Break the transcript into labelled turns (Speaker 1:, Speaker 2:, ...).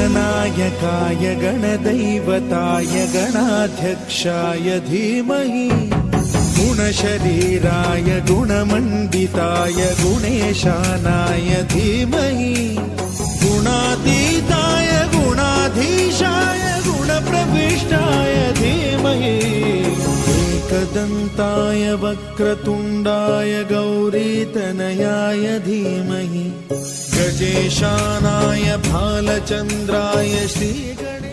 Speaker 1: गणनायकाय गणदैवताय गणाध्यक्षाय धीमहि गुणशरीराय गुणमण्डिताय गुणेशानाय धीमहि गुणातीताय गुणाधीशाय गुणप्रविष्टाय धीमहि एकदन्ताय वक्रतुण्डाय गौरीतनयाय धीमहि गजेशानाय भालचन्द्राय श्रीगणेशाय